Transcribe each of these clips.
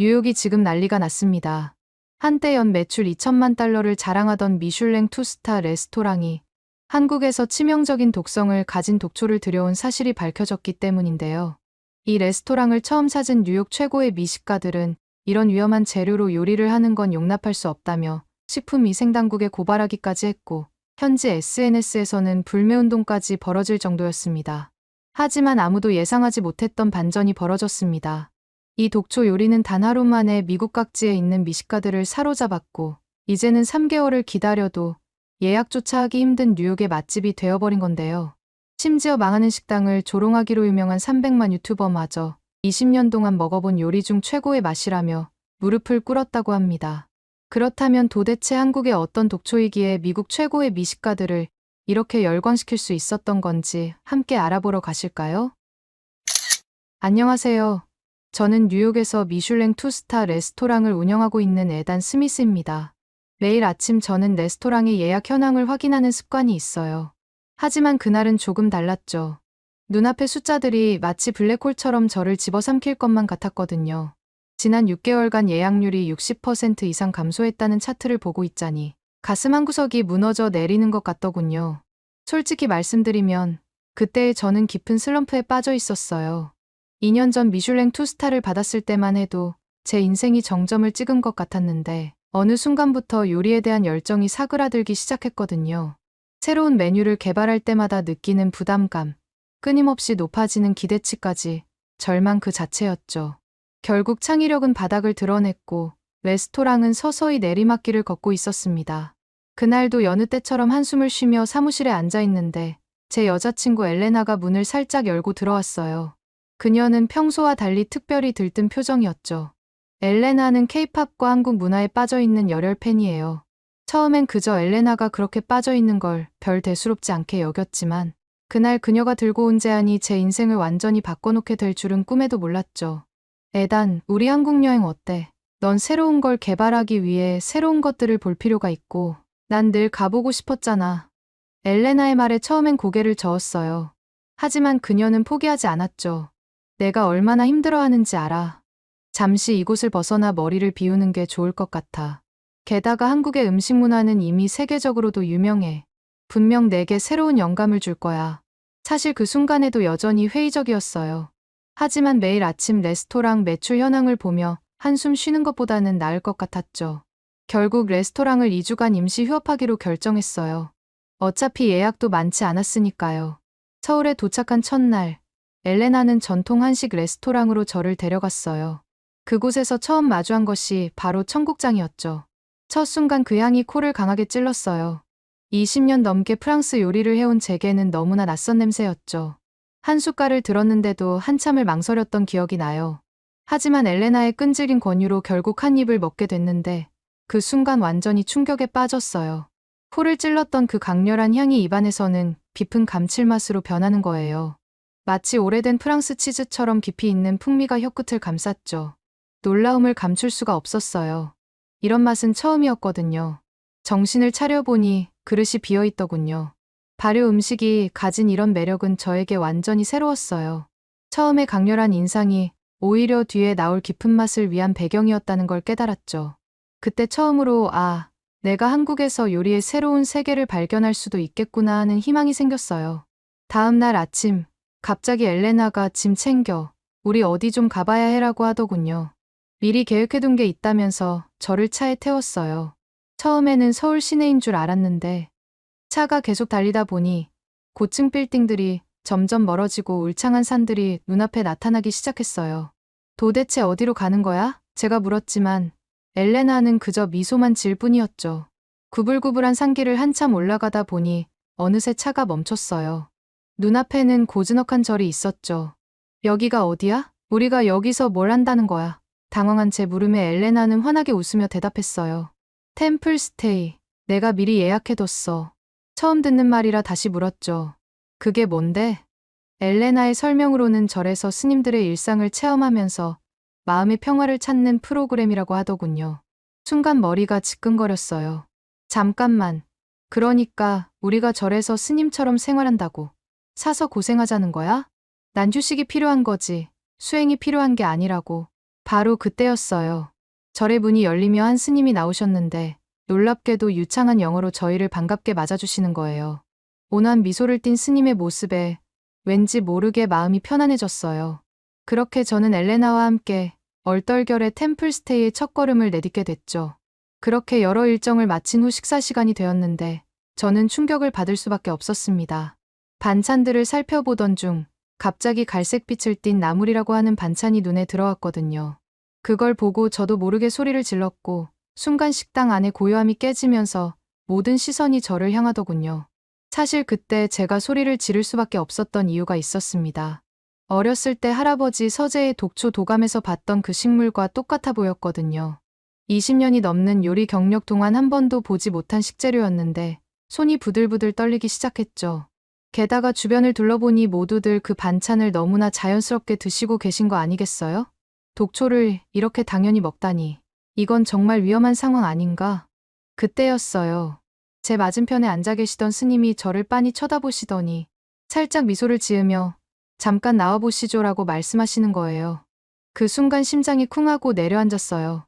뉴욕이 지금 난리가 났습니다. 한때 연 매출 2천만 달러를 자랑하던 미슐랭 투스타 레스토랑이 한국에서 치명적인 독성을 가진 독초를 들여온 사실이 밝혀졌기 때문인데요. 이 레스토랑을 처음 찾은 뉴욕 최고의 미식가들은 이런 위험한 재료로 요리를 하는 건 용납할 수 없다며 식품위생당국에 고발하기까지 했고, 현지 SNS에서는 불매운동까지 벌어질 정도였습니다. 하지만 아무도 예상하지 못했던 반전이 벌어졌습니다. 이 독초 요리는 단 하루 만에 미국 각지에 있는 미식가들을 사로잡았고, 이제는 3개월을 기다려도 예약조차 하기 힘든 뉴욕의 맛집이 되어버린 건데요. 심지어 망하는 식당을 조롱하기로 유명한 300만 유튜버마저 20년 동안 먹어본 요리 중 최고의 맛이라며 무릎을 꿇었다고 합니다. 그렇다면 도대체 한국의 어떤 독초이기에 미국 최고의 미식가들을 이렇게 열광시킬 수 있었던 건지 함께 알아보러 가실까요? 안녕하세요. 저는 뉴욕에서 미슐랭 투스타 레스토랑을 운영하고 있는 에단 스미스입니다. 매일 아침 저는 레스토랑의 예약 현황을 확인하는 습관이 있어요. 하지만 그날은 조금 달랐죠. 눈앞의 숫자들이 마치 블랙홀처럼 저를 집어삼킬 것만 같았거든요. 지난 6개월간 예약률이 60% 이상 감소했다는 차트를 보고 있자니 가슴 한구석이 무너져 내리는 것 같더군요. 솔직히 말씀드리면 그때의 저는 깊은 슬럼프에 빠져 있었어요. 2년 전 미슐랭 투스타를 받았을 때만 해도 제 인생이 정점을 찍은 것 같았는데 어느 순간부터 요리에 대한 열정이 사그라들기 시작했거든요. 새로운 메뉴를 개발할 때마다 느끼는 부담감, 끊임없이 높아지는 기대치까지 절망 그 자체였죠. 결국 창의력은 바닥을 드러냈고 레스토랑은 서서히 내리막길을 걷고 있었습니다. 그날도 여느 때처럼 한숨을 쉬며 사무실에 앉아 있는데 제 여자친구 엘레나가 문을 살짝 열고 들어왔어요. 그녀는 평소와 달리 특별히 들뜬 표정이었죠. 엘레나는 케이팝과 한국 문화에 빠져있는 열혈 팬이에요. 처음엔 그저 엘레나가 그렇게 빠져있는 걸 별 대수롭지 않게 여겼지만 그날 그녀가 들고 온 제안이 제 인생을 완전히 바꿔놓게 될 줄은 꿈에도 몰랐죠. 에단, 우리 한국 여행 어때? 넌 새로운 걸 개발하기 위해 새로운 것들을 볼 필요가 있고 난 늘 가보고 싶었잖아. 엘레나의 말에 처음엔 고개를 저었어요. 하지만 그녀는 포기하지 않았죠. 내가 얼마나 힘들어하는지 알아. 잠시 이곳을 벗어나 머리를 비우는 게 좋을 것 같아. 게다가 한국의 음식 문화는 이미 세계적으로도 유명해. 분명 내게 새로운 영감을 줄 거야. 사실 그 순간에도 여전히 회의적이었어요. 하지만 매일 아침 레스토랑 매출 현황을 보며 한숨 쉬는 것보다는 나을 것 같았죠. 결국 레스토랑을 2주간 임시 휴업하기로 결정했어요. 어차피 예약도 많지 않았으니까요. 서울에 도착한 첫날, 엘레나는 전통 한식 레스토랑으로 저를 데려갔어요. 그곳에서 처음 마주한 것이 바로 청국장이었죠. 첫 순간 그 향이 코를 강하게 찔렀어요. 20년 넘게 프랑스 요리를 해온 제게는 너무나 낯선 냄새였죠. 한 숟갈을 들었는데도 한참을 망설였던 기억이 나요. 하지만 엘레나의 끈질긴 권유로 결국 한 입을 먹게 됐는데 그 순간 완전히 충격에 빠졌어요. 코를 찔렀던 그 강렬한 향이 입안에서는 깊은 감칠맛으로 변하는 거예요. 마치 오래된 프랑스 치즈처럼 깊이 있는 풍미가 혀끝을 감쌌죠. 놀라움을 감출 수가 없었어요. 이런 맛은 처음이었거든요. 정신을 차려보니 그릇이 비어있더군요. 발효 음식이 가진 이런 매력은 저에게 완전히 새로웠어요. 처음에 강렬한 인상이 오히려 뒤에 나올 깊은 맛을 위한 배경이었다는 걸 깨달았죠. 그때 처음으로 내가 한국에서 요리의 새로운 세계를 발견할 수도 있겠구나 하는 희망이 생겼어요. 다음 날 아침, 갑자기 엘레나가 짐 챙겨 우리 어디 좀 가봐야 해라고 하더군요. 미리 계획해둔 게 있다면서 저를 차에 태웠어요. 처음에는 서울 시내인 줄 알았는데 차가 계속 달리다 보니 고층 빌딩들이 점점 멀어지고 울창한 산들이 눈앞에 나타나기 시작했어요. 도대체 어디로 가는 거야? 제가 물었지만 엘레나는 그저 미소만 지을 뿐이었죠. 구불구불한 산길을 한참 올라가다 보니 어느새 차가 멈췄어요. 눈앞에는 고즈넉한 절이 있었죠. 여기가 어디야? 우리가 여기서 뭘 한다는 거야? 당황한 제 물음에 엘레나는 환하게 웃으며 대답했어요. 템플 스테이. 내가 미리 예약해뒀어. 처음 듣는 말이라 다시 물었죠. 그게 뭔데? 엘레나의 설명으로는 절에서 스님들의 일상을 체험하면서 마음의 평화를 찾는 프로그램이라고 하더군요. 순간 머리가 지끈거렸어요. 잠깐만. 그러니까 우리가 절에서 스님처럼 생활한다고. 사서 고생하자는 거야? 난 휴식이 필요한 거지. 수행이 필요한 게 아니라고. 바로 그때였어요. 절의 문이 열리며 한 스님이 나오셨는데 놀랍게도 유창한 영어로 저희를 반갑게 맞아주시는 거예요. 온화한 미소를 띤 스님의 모습에 왠지 모르게 마음이 편안해졌어요. 그렇게 저는 엘레나와 함께 얼떨결에 템플스테이의 첫걸음을 내딛게 됐죠. 그렇게 여러 일정을 마친 후 식사 시간이 되었는데 저는 충격을 받을 수밖에 없었습니다. 반찬들을 살펴보던 중 갑자기 갈색빛을 띤 나물이라고 하는 반찬이 눈에 들어왔거든요. 그걸 보고 저도 모르게 소리를 질렀고 순간 식당 안에 고요함이 깨지면서 모든 시선이 저를 향하더군요. 사실 그때 제가 소리를 지를 수밖에 없었던 이유가 있었습니다. 어렸을 때 할아버지 서재의 독초 도감에서 봤던 그 식물과 똑같아 보였거든요. 20년이 넘는 요리 경력 동안 한 번도 보지 못한 식재료였는데 손이 부들부들 떨리기 시작했죠. 게다가 주변을 둘러보니 모두들 그 반찬을 너무나 자연스럽게 드시고 계신 거 아니겠어요? 독초를 이렇게 당연히 먹다니. 이건 정말 위험한 상황 아닌가? 그때였어요. 제 맞은편에 앉아 계시던 스님이 저를 빤히 쳐다보시더니 살짝 미소를 지으며 잠깐 나와보시죠라고 말씀하시는 거예요. 그 순간 심장이 쿵하고 내려앉았어요.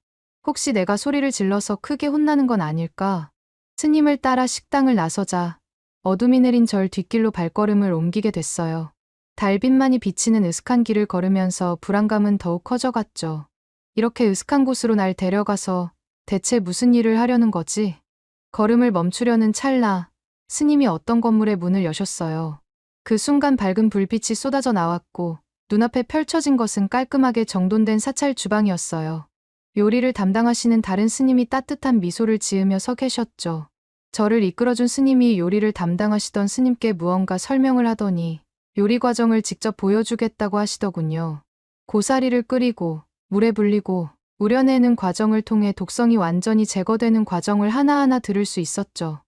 혹시 내가 소리를 질러서 크게 혼나는 건 아닐까? 스님을 따라 식당을 나서자 어둠이 내린 절 뒷길로 발걸음을 옮기게 됐어요. 달빛만이 비치는 으슥한 길을 걸으면서 불안감은 더욱 커져갔죠. 이렇게 으슥한 곳으로 날 데려가서 대체 무슨 일을 하려는 거지? 걸음을 멈추려는 찰나 스님이 어떤 건물의 문을 여셨어요. 그 순간 밝은 불빛이 쏟아져 나왔고 눈앞에 펼쳐진 것은 깔끔하게 정돈된 사찰 주방이었어요. 요리를 담당하시는 다른 스님이 따뜻한 미소를 지으며 서 계셨죠. 저를 이끌어준 스님이 요리를 담당하시던 스님께 무언가 설명을 하더니 요리 과정을 직접 보여주겠다고 하시더군요. 고사리를 끓이고 물에 불리고 우려내는 과정을 통해 독성이 완전히 제거되는 과정을 하나하나 들을 수 있었죠.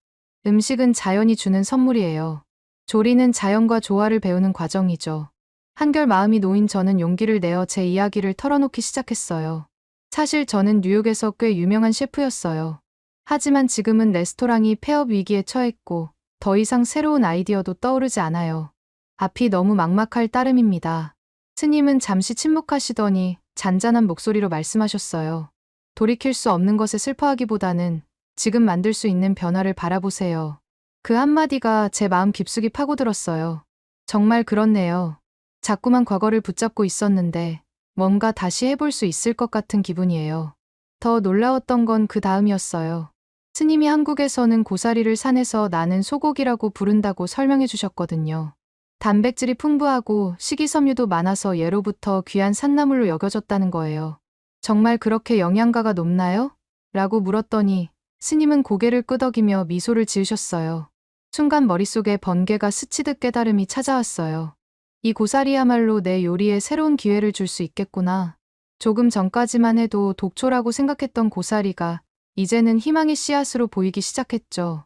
음식은 자연이 주는 선물이에요. 조리는 자연과 조화를 배우는 과정이죠. 한결 마음이 놓인 저는 용기를 내어 제 이야기를 털어놓기 시작했어요. 사실 저는 뉴욕에서 꽤 유명한 셰프였어요. 하지만 지금은 레스토랑이 폐업 위기에 처했고 더 이상 새로운 아이디어도 떠오르지 않아요. 앞이 너무 막막할 따름입니다. 스님은 잠시 침묵하시더니 잔잔한 목소리로 말씀하셨어요. 돌이킬 수 없는 것에 슬퍼하기보다는 지금 만들 수 있는 변화를 바라보세요. 그 한마디가 제 마음 깊숙이 파고들었어요. 정말 그렇네요. 자꾸만 과거를 붙잡고 있었는데 뭔가 다시 해볼 수 있을 것 같은 기분이에요. 더 놀라웠던 건 그 다음이었어요. 스님이 한국에서는 고사리를 산에서 나는 소고기라고 부른다고 설명해 주셨거든요. 단백질이 풍부하고 식이섬유도 많아서 예로부터 귀한 산나물로 여겨졌다는 거예요. 정말 그렇게 영양가가 높나요? 라고 물었더니 스님은 고개를 끄덕이며 미소를 지으셨어요. 순간 머릿속에 번개가 스치듯 깨달음이 찾아왔어요. 이 고사리야말로 내 요리에 새로운 기회를 줄 수 있겠구나. 조금 전까지만 해도 독초라고 생각했던 고사리가 이제는 희망의 씨앗으로 보이기 시작했죠.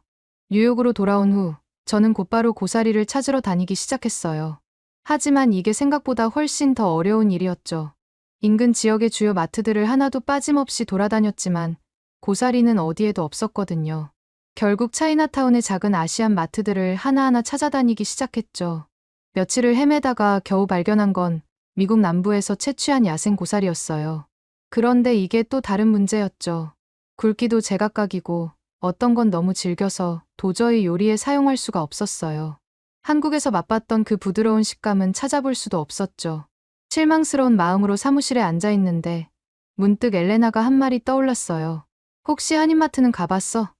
뉴욕으로 돌아온 후 저는 곧바로 고사리를 찾으러 다니기 시작했어요. 하지만 이게 생각보다 훨씬 더 어려운 일이었죠. 인근 지역의 주요 마트들을 하나도 빠짐없이 돌아다녔지만 고사리는 어디에도 없었거든요. 결국 차이나타운의 작은 아시안 마트들을 하나하나 찾아다니기 시작했죠. 며칠을 헤매다가 겨우 발견한 건 미국 남부에서 채취한 야생 고사리였어요. 그런데 이게 또 다른 문제였죠. 굵기도 제각각이고 어떤 건 너무 질겨서 도저히 요리에 사용할 수가 없었어요. 한국에서 맛봤던 그 부드러운 식감은 찾아볼 수도 없었죠. 실망스러운 마음으로 사무실에 앉아 있는데 문득 엘레나가 한 말이 떠올랐어요. 혹시 한인마트는 가봤어?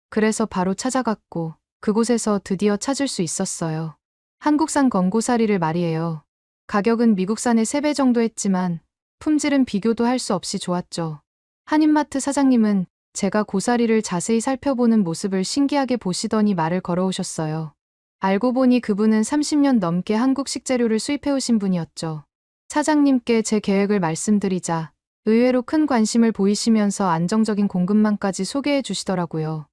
그래서 바로 찾아갔고 그곳에서 드디어 찾을 수 있었어요. 한국산 건고사리를 말이에요. 가격은 미국산의 3배 정도 했지만 품질은 비교도 할 수 없이 좋았죠. 한인마트 사장님은 제가 고사리를 자세히 살펴보는 모습을 신기하게 보시더니 말을 걸어오셨어요. 알고 보니 그분은 30년 넘게 한국 식재료를 수입해오신 분이었죠. 사장님께 제 계획을 말씀드리자 의외로 큰 관심을 보이시면서 안정적인 공급망까지 소개해 주시더라고요.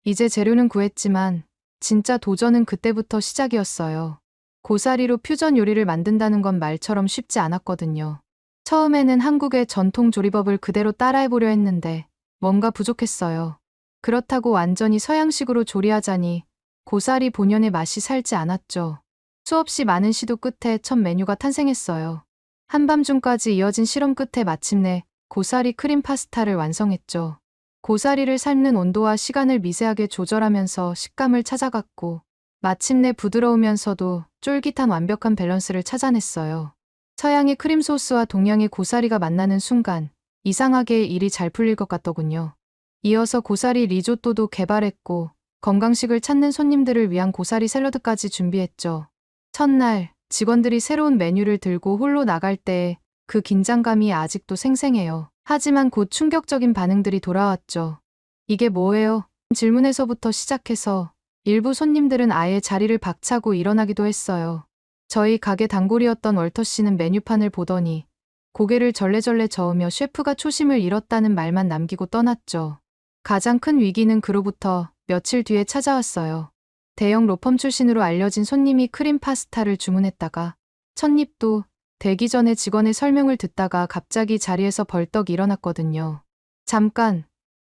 이제 재료는 구했지만 진짜 도전은 그때부터 시작이었어요. 고사리로 퓨전 요리를 만든다는 건 말처럼 쉽지 않았거든요. 처음에는 한국의 전통 조리법을 그대로 따라해보려 했는데 뭔가 부족했어요. 그렇다고 완전히 서양식으로 조리하자니 고사리 본연의 맛이 살지 않았죠. 수없이 많은 시도 끝에 첫 메뉴가 탄생했어요. 한밤중까지 이어진 실험 끝에 마침내 고사리 크림 파스타를 완성했죠. 고사리를 삶는 온도와 시간을 미세하게 조절하면서 식감을 찾아갔고, 마침내 부드러우면서도 쫄깃한 완벽한 밸런스를 찾아냈어요. 서양의 크림 소스와 동양의 고사리가 만나는 순간 이상하게 일이 잘 풀릴 것 같더군요. 이어서 고사리 리조또도 개발했고, 건강식을 찾는 손님들을 위한 고사리 샐러드까지 준비했죠. 첫날 직원들이 새로운 메뉴를 들고 홀로 나갈 때 그 긴장감이 아직도 생생해요. 하지만 곧 충격적인 반응들이 돌아왔죠. 이게 뭐예요? 질문에서부터 시작해서 일부 손님들은 아예 자리를 박차고 일어나기도 했어요. 저희 가게 단골이었던 월터 씨는 메뉴판을 보더니 고개를 절레절레 저으며 셰프가 초심을 잃었다는 말만 남기고 떠났죠. 가장 큰 위기는 그로부터 며칠 뒤에 찾아왔어요. 대형 로펌 출신으로 알려진 손님이 크림 파스타를 주문했다가 첫 입도 되기 전에 직원의 설명을 듣다가 갑자기 자리에서 벌떡 일어났거든요. 잠깐,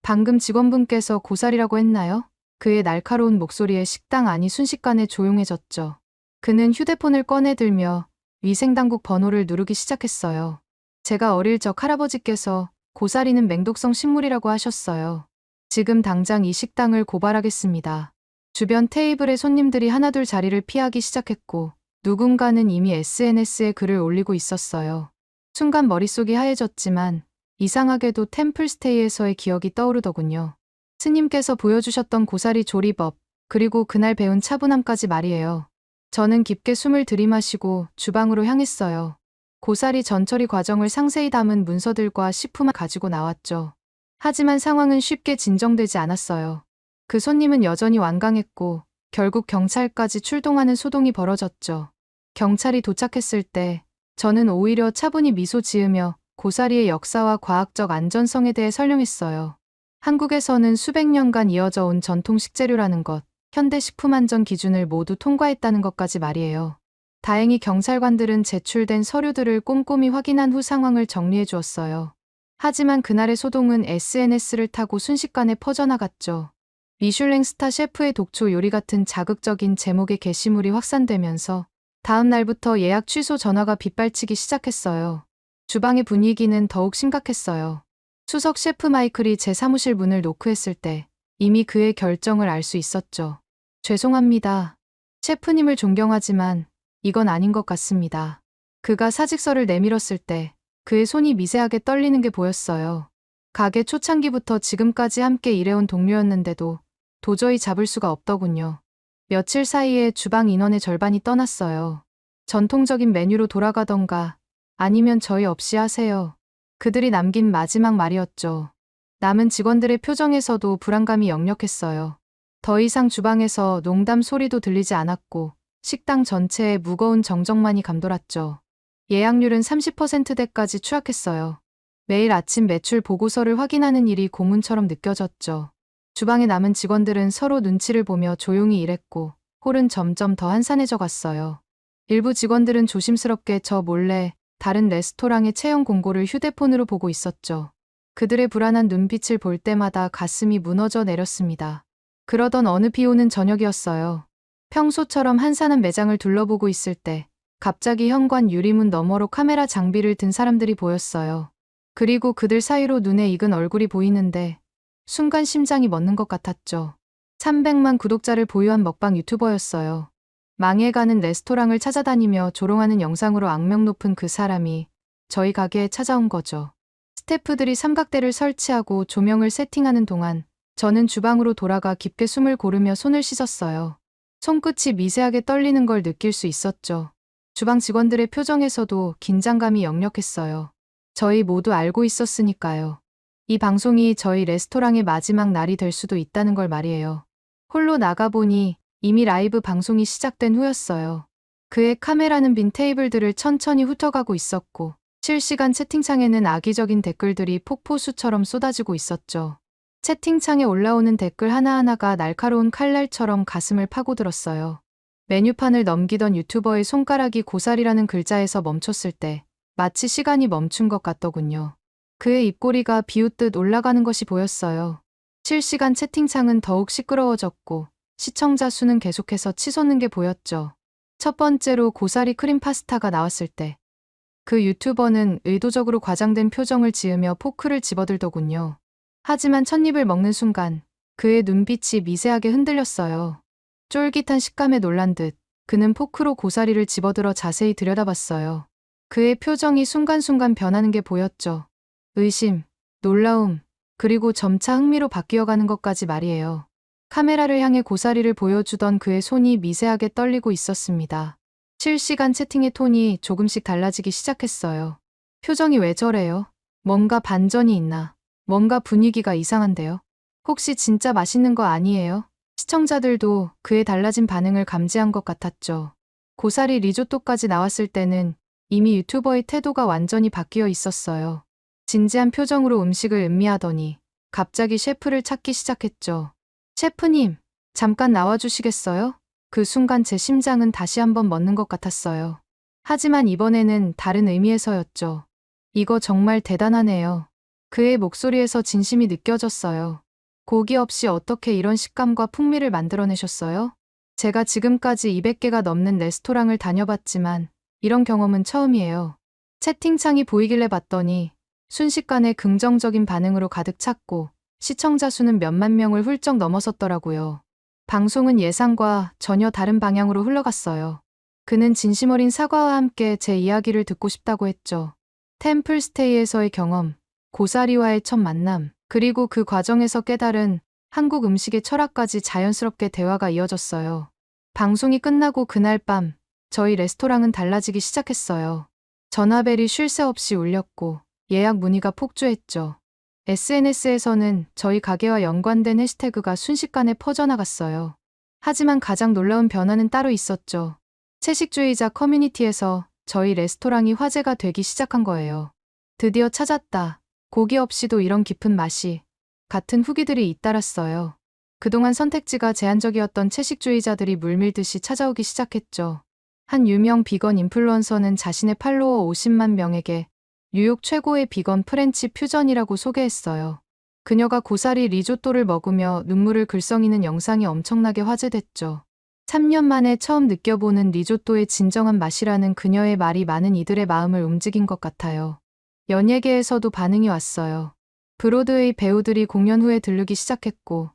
방금 직원분께서 고사리라고 했나요? 그의 날카로운 목소리에 식당 안이 순식간에 조용해졌죠. 그는 휴대폰을 꺼내들며 위생당국 번호를 누르기 시작했어요. 제가 어릴 적 할아버지께서 고사리는 맹독성 식물이라고 하셨어요. 지금 당장 이 식당을 고발하겠습니다. 주변 테이블의 손님들이 하나둘 자리를 피하기 시작했고, 누군가는 이미 SNS에 글을 올리고 있었어요. 순간 머릿속이 하얘졌지만 이상하게도 템플스테이에서의 기억이 떠오르더군요. 스님께서 보여주셨던 고사리 조리법, 그리고 그날 배운 차분함까지 말이에요. 저는 깊게 숨을 들이마시고 주방으로 향했어요. 고사리 전처리 과정을 상세히 담은 문서들과 식품을 가지고 나왔죠. 하지만 상황은 쉽게 진정되지 않았어요. 그 손님은 여전히 완강했고 결국 경찰까지 출동하는 소동이 벌어졌죠. 경찰이 도착했을 때 저는 오히려 차분히 미소 지으며 고사리의 역사와 과학적 안전성에 대해 설명했어요. 한국에서는 수백 년간 이어져 온 전통 식재료라는 것, 현대 식품 안전 기준을 모두 통과했다는 것까지 말이에요. 다행히 경찰관들은 제출된 서류들을 꼼꼼히 확인한 후 상황을 정리해 주었어요. 하지만 그날의 소동은 SNS를 타고 순식간에 퍼져나갔죠. 미슐랭 스타 셰프의 독초 요리 같은 자극적인 제목의 게시물이 확산되면서 다음 날부터 예약 취소 전화가 빗발치기 시작했어요. 주방의 분위기는 더욱 심각했어요. 수석 셰프 마이클이 제 사무실 문을 노크했을 때 이미 그의 결정을 알 수 있었죠. 죄송합니다. 셰프님을 존경하지만 이건 아닌 것 같습니다. 그가 사직서를 내밀었을 때 그의 손이 미세하게 떨리는 게 보였어요. 가게 초창기부터 지금까지 함께 일해온 동료였는데도 도저히 잡을 수가 없더군요. 며칠 사이에 주방 인원의 절반이 떠났어요. 전통적인 메뉴로 돌아가던가 아니면 저희 없이 하세요. 그들이 남긴 마지막 말이었죠. 남은 직원들의 표정에서도 불안감이 역력했어요. 더 이상 주방에서 농담 소리도 들리지 않았고 식당 전체에 무거운 정적만이 감돌았죠. 예약률은 30%대까지 추락했어요. 매일 아침 매출 보고서를 확인하는 일이 고문처럼 느껴졌죠. 주방에 남은 직원들은 서로 눈치를 보며 조용히 일했고 홀은 점점 더 한산해져 갔어요. 일부 직원들은 조심스럽게 저 몰래 다른 레스토랑의 채용 공고를 휴대폰으로 보고 있었죠. 그들의 불안한 눈빛을 볼 때마다 가슴이 무너져 내렸습니다. 그러던 어느 비 오는 저녁이었어요. 평소처럼 한산한 매장을 둘러보고 있을 때 갑자기 현관 유리문 너머로 카메라 장비를 든 사람들이 보였어요. 그리고 그들 사이로 눈에 익은 얼굴이 보이는데 순간 심장이 멎는 것 같았죠. 300만 구독자를 보유한 먹방 유튜버였어요. 망해가는 레스토랑을 찾아다니며 조롱하는 영상으로 악명 높은 그 사람이 저희 가게에 찾아온 거죠. 스태프들이 삼각대를 설치하고 조명을 세팅하는 동안 저는 주방으로 돌아가 깊게 숨을 고르며 손을 씻었어요. 손끝이 미세하게 떨리는 걸 느낄 수 있었죠. 주방 직원들의 표정에서도 긴장감이 역력했어요. 저희 모두 알고 있었으니까요. 이 방송이 저희 레스토랑의 마지막 날이 될 수도 있다는 걸 말이에요. 홀로 나가보니 이미 라이브 방송이 시작된 후였어요. 그의 카메라는 빈 테이블들을 천천히 훑어가고 있었고 실시간 채팅창에는 악의적인 댓글들이 폭포수처럼 쏟아지고 있었죠. 채팅창에 올라오는 댓글 하나하나가 날카로운 칼날처럼 가슴을 파고들었어요. 메뉴판을 넘기던 유튜버의 손가락이 고사리라는 글자에서 멈췄을 때 마치 시간이 멈춘 것 같더군요. 그의 입꼬리가 비웃듯 올라가는 것이 보였어요. 실시간 채팅창은 더욱 시끄러워졌고 시청자 수는 계속해서 치솟는 게 보였죠. 첫 번째로 고사리 크림 파스타가 나왔을 때 그 유튜버는 의도적으로 과장된 표정을 지으며 포크를 집어들더군요. 하지만 찻입을 먹는 순간 그의 눈빛이 미세하게 흔들렸어요. 쫄깃한 식감에 놀란 듯 그는 포크로 고사리를 집어들어 자세히 들여다봤어요. 그의 표정이 순간순간 변하는 게 보였죠. 의심, 놀라움, 그리고 점차 흥미로 바뀌어가는 것까지 말이에요. 카메라를 향해 고사리를 보여주던 그의 손이 미세하게 떨리고 있었습니다. 실시간 채팅의 톤이 조금씩 달라지기 시작했어요. 표정이 왜 저래요? 뭔가 반전이 있나? 뭔가 분위기가 이상한데요? 혹시 진짜 맛있는 거 아니에요? 시청자들도 그의 달라진 반응을 감지한 것 같았죠. 고사리 리조또까지 나왔을 때는 이미 유튜버의 태도가 완전히 바뀌어 있었어요. 진지한 표정으로 음식을 음미하더니 갑자기 셰프를 찾기 시작했죠. 셰프님, 잠깐 나와주시겠어요? 그 순간 제 심장은 다시 한번 멎는 것 같았어요. 하지만 이번에는 다른 의미에서였죠. 이거 정말 대단하네요. 그의 목소리에서 진심이 느껴졌어요. 고기 없이 어떻게 이런 식감과 풍미를 만들어내셨어요? 제가 지금까지 200개가 넘는 레스토랑을 다녀봤지만 이런 경험은 처음이에요. 채팅창이 보이길래 봤더니 순식간에 긍정적인 반응으로 가득 찼고 시청자 수는 몇만 명을 훌쩍 넘어섰더라고요. 방송은 예상과 전혀 다른 방향으로 흘러갔어요. 그는 진심 어린 사과와 함께 제 이야기를 듣고 싶다고 했죠. 템플스테이에서의 경험, 고사리와의 첫 만남, 그리고 그 과정에서 깨달은 한국 음식의 철학까지 자연스럽게 대화가 이어졌어요. 방송이 끝나고 그날 밤, 저희 레스토랑은 달라지기 시작했어요. 전화벨이 쉴 새 없이 울렸고 예약 문의가 폭주했죠. SNS에서는 저희 가게와 연관된 해시태그가 순식간에 퍼져나갔어요. 하지만 가장 놀라운 변화는 따로 있었죠. 채식주의자 커뮤니티에서 저희 레스토랑이 화제가 되기 시작한 거예요. 드디어 찾았다. 고기 없이도 이런 깊은 맛이. 같은 후기들이 잇따랐어요. 그동안 선택지가 제한적이었던 채식주의자들이 물밀듯이 찾아오기 시작했죠. 한 유명 비건 인플루언서는 자신의 팔로워 50만 명에게 뉴욕 최고의 비건 프렌치 퓨전이라고 소개했어요. 그녀가 고사리 리조또를 먹으며 눈물을 글썽이는 영상이 엄청나게 화제됐죠. 3년 만에 처음 느껴보는 리조또의 진정한 맛이라는 그녀의 말이 많은 이들의 마음을 움직인 것 같아요. 연예계에서도 반응이 왔어요. 브로드웨이 배우들이 공연 후에 들르기 시작했고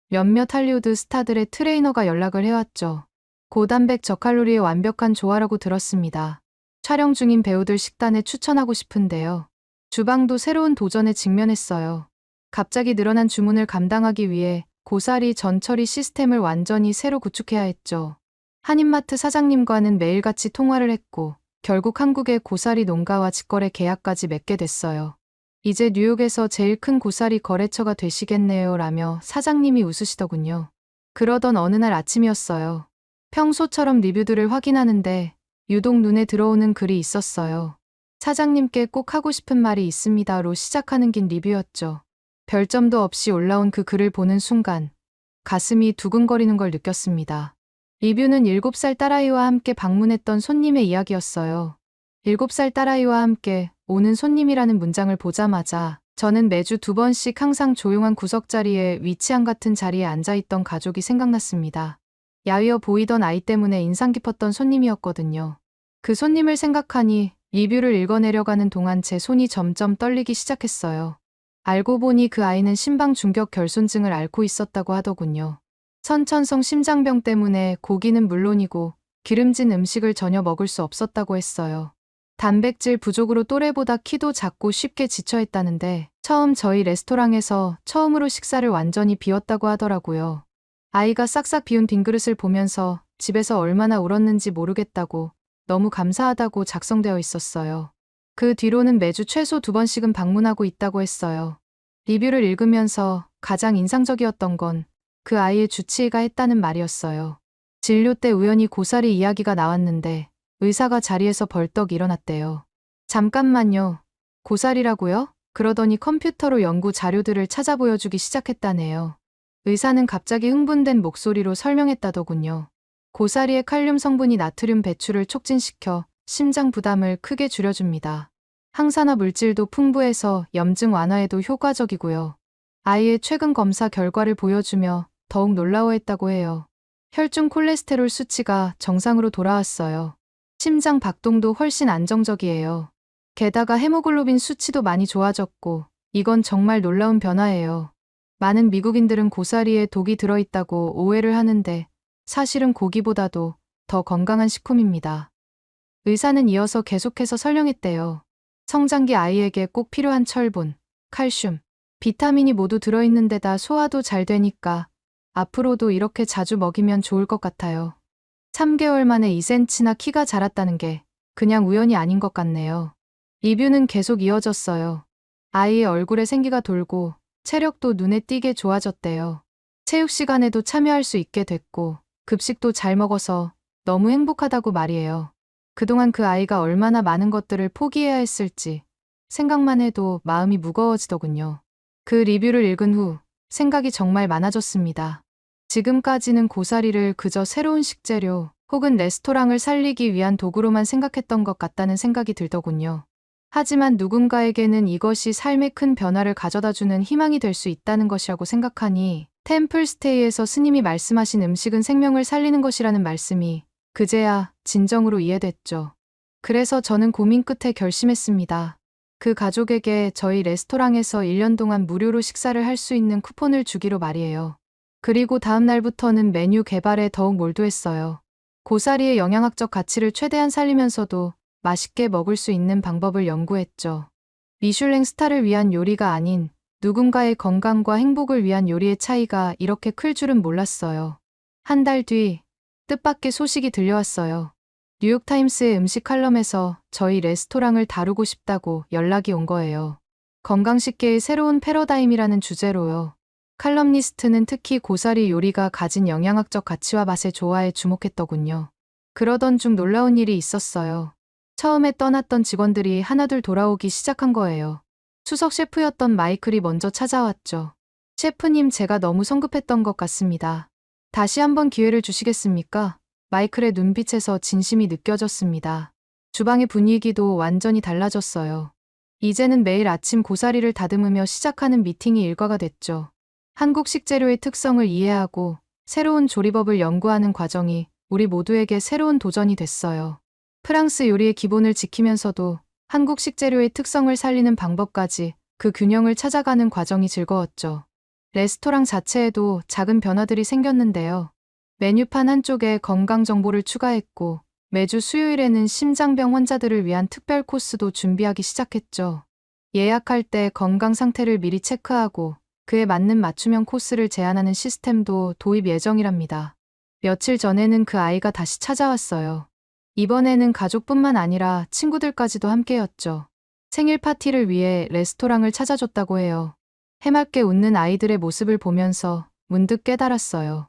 몇몇 할리우드 스타들의 트레이너가 연락을 해왔죠. 고단백 저칼로리의 완벽한 조화라고 들었습니다. 촬영 중인 배우들 식단에 추천하고 싶은데요. 주방도 새로운 도전에 직면했어요. 갑자기 늘어난 주문을 감당하기 위해 고사리 전처리 시스템을 완전히 새로 구축해야 했죠. 한인마트 사장님과는 매일같이 통화를 했고 결국 한국의 고사리 농가와 직거래 계약까지 맺게 됐어요. 이제 뉴욕에서 제일 큰 고사리 거래처가 되시겠네요 라며 사장님이 웃으시더군요. 그러던 어느 날 아침이었어요. 평소처럼 리뷰들을 확인하는데 유독 눈에 들어오는 글이 있었어요. 사장님께 꼭 하고 싶은 말이 있습니다로 시작하는 긴 리뷰였죠. 별점도 없이 올라온 그 글을 보는 순간 가슴이 두근거리는 걸 느꼈습니다. 리뷰는 7살 딸아이와 함께 방문했던 손님의 이야기였어요. 7살 딸아이와 함께 오는 손님이라는 문장을 보자마자 저는 매주 2번씩 항상 조용한 구석자리에 위치한 같은 자리에 앉아있던 가족이 생각났습니다. 야위어 보이던 아이 때문에 인상 깊었던 손님이었거든요. 그 손님을 생각하니 리뷰를 읽어내려가는 동안 제 손이 점점 떨리기 시작했어요. 알고 보니 그 아이는 심방 중격 결손증을 앓고 있었다고 하더군요. 선천성 심장병 때문에 고기는 물론이고 기름진 음식을 전혀 먹을 수 없었다고 했어요. 단백질 부족으로 또래보다 키도 작고 쉽게 지쳐했다는데 처음 저희 레스토랑에서 처음으로 식사를 완전히 비웠다고 하더라고요. 아이가 싹싹 비운 빈 그릇을 보면서 집에서 얼마나 울었는지 모르겠다고 너무 감사하다고 작성되어 있었어요. 그 뒤로는 매주 최소 2번씩은 방문하고 있다고 했어요. 리뷰를 읽으면서 가장 인상적이었던 건 그 아이의 주치의가 했다는 말이었어요. 진료 때 우연히 고사리 이야기가 나왔는데 의사가 자리에서 벌떡 일어났대요. 잠깐만요. 고사리라고요? 그러더니 컴퓨터로 연구 자료들을 찾아 보여주기 시작했다네요. 의사는 갑자기 흥분된 목소리로 설명했다더군요. 고사리의 칼륨 성분이 나트륨 배출을 촉진시켜 심장 부담을 크게 줄여줍니다. 항산화 물질도 풍부해서 염증 완화에도 효과적이고요. 아이의 최근 검사 결과를 보여주며 더욱 놀라워했다고 해요. 혈중 콜레스테롤 수치가 정상으로 돌아왔어요. 심장 박동도 훨씬 안정적이에요. 게다가 헤모글로빈 수치도 많이 좋아졌고, 이건 정말 놀라운 변화예요. 많은 미국인들은 고사리에 독이 들어있다고 오해를 하는데, 사실은 고기보다도 더 건강한 식품입니다. 의사는 이어서 계속해서 설명했대요. 성장기 아이에게 꼭 필요한 철분, 칼슘, 비타민이 모두 들어있는 데다 소화도 잘 되니까 앞으로도 이렇게 자주 먹이면 좋을 것 같아요. 3개월 만에 2cm나 키가 자랐다는 게 그냥 우연이 아닌 것 같네요. 리뷰는 계속 이어졌어요. 아이의 얼굴에 생기가 돌고 체력도 눈에 띄게 좋아졌대요. 체육 시간에도 참여할 수 있게 됐고 급식도 잘 먹어서 너무 행복하다고 말이에요. 그동안 그 아이가 얼마나 많은 것들을 포기해야 했을지 생각만 해도 마음이 무거워지더군요. 그 리뷰를 읽은 후 생각이 정말 많아졌습니다. 지금까지는 고사리를 그저 새로운 식재료 혹은 레스토랑을 살리기 위한 도구로만 생각했던 것 같다는 생각이 들더군요. 하지만 누군가에게는 이것이 삶에 큰 변화를 가져다주는 희망이 될 수 있다는 것이라고 생각하니 템플스테이에서 스님이 말씀하신 음식은 생명을 살리는 것이라는 말씀이 그제야 진정으로 이해됐죠. 그래서 저는 고민 끝에 결심했습니다. 그 가족에게 저희 레스토랑에서 1년 동안 무료로 식사를 할 수 있는 쿠폰을 주기로 말이에요. 그리고 다음 날부터는 메뉴 개발에 더욱 몰두했어요. 고사리의 영양학적 가치를 최대한 살리면서도 맛있게 먹을 수 있는 방법을 연구했죠. 미슐랭 스타를 위한 요리가 아닌 누군가의 건강과 행복을 위한 요리의 차이가 이렇게 클 줄은 몰랐어요. 한 달 뒤 뜻밖의 소식이 들려왔어요. 뉴욕타임스의 음식 칼럼에서 저희 레스토랑을 다루고 싶다고 연락이 온 거예요. 건강식계의 새로운 패러다임이라는 주제로요. 칼럼니스트는 특히 고사리 요리가 가진 영양학적 가치와 맛의 조화에 주목했더군요. 그러던 중 놀라운 일이 있었어요. 처음에 떠났던 직원들이 하나둘 돌아오기 시작한 거예요. 수석 셰프였던 마이클이 먼저 찾아왔죠. 셰프님, 제가 너무 성급했던 것 같습니다. 다시 한번 기회를 주시겠습니까? 마이클의 눈빛에서 진심이 느껴졌습니다. 주방의 분위기도 완전히 달라졌어요. 이제는 매일 아침 고사리를 다듬으며 시작하는 미팅이 일과가 됐죠. 한국 식재료의 특성을 이해하고 새로운 조리법을 연구하는 과정이 우리 모두에게 새로운 도전이 됐어요. 프랑스 요리의 기본을 지키면서도 한국 식재료의 특성을 살리는 방법까지 그 균형을 찾아가는 과정이 즐거웠죠. 레스토랑 자체에도 작은 변화들이 생겼는데요. 메뉴판 한쪽에 건강 정보를 추가했고 매주 수요일에는 심장병 환자들을 위한 특별 코스도 준비하기 시작했죠. 예약할 때 건강 상태를 미리 체크하고 그에 맞는 맞춤형 코스를 제안하는 시스템도 도입 예정이랍니다. 며칠 전에는 그 아이가 다시 찾아왔어요. 이번에는 가족뿐만 아니라 친구들까지도 함께였죠. 생일 파티를 위해 레스토랑을 찾아줬다고 해요. 해맑게 웃는 아이들의 모습을 보면서 문득 깨달았어요.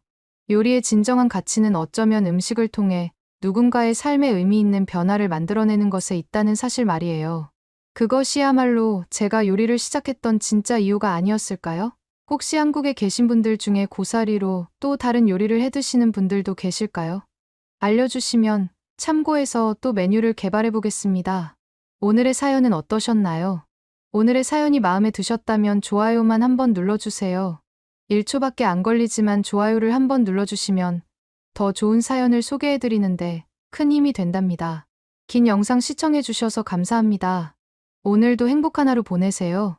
요리의 진정한 가치는 어쩌면 음식을 통해 누군가의 삶에 의미 있는 변화를 만들어내는 것에 있다는 사실 말이에요. 그것이야말로 제가 요리를 시작했던 진짜 이유가 아니었을까요? 혹시 한국에 계신 분들 중에 고사리로 또 다른 요리를 해 드시는 분들도 계실까요? 알려주시면 참고해서 또 메뉴를 개발해 보겠습니다. 오늘의 사연은 어떠셨나요? 오늘의 사연이 마음에 드셨다면 좋아요만 한번 눌러주세요. 1초밖에 안 걸리지만 좋아요를 한번 눌러주시면 더 좋은 사연을 소개해드리는데 큰 힘이 된답니다. 긴 영상 시청해주셔서 감사합니다. 오늘도 행복한 하루 보내세요.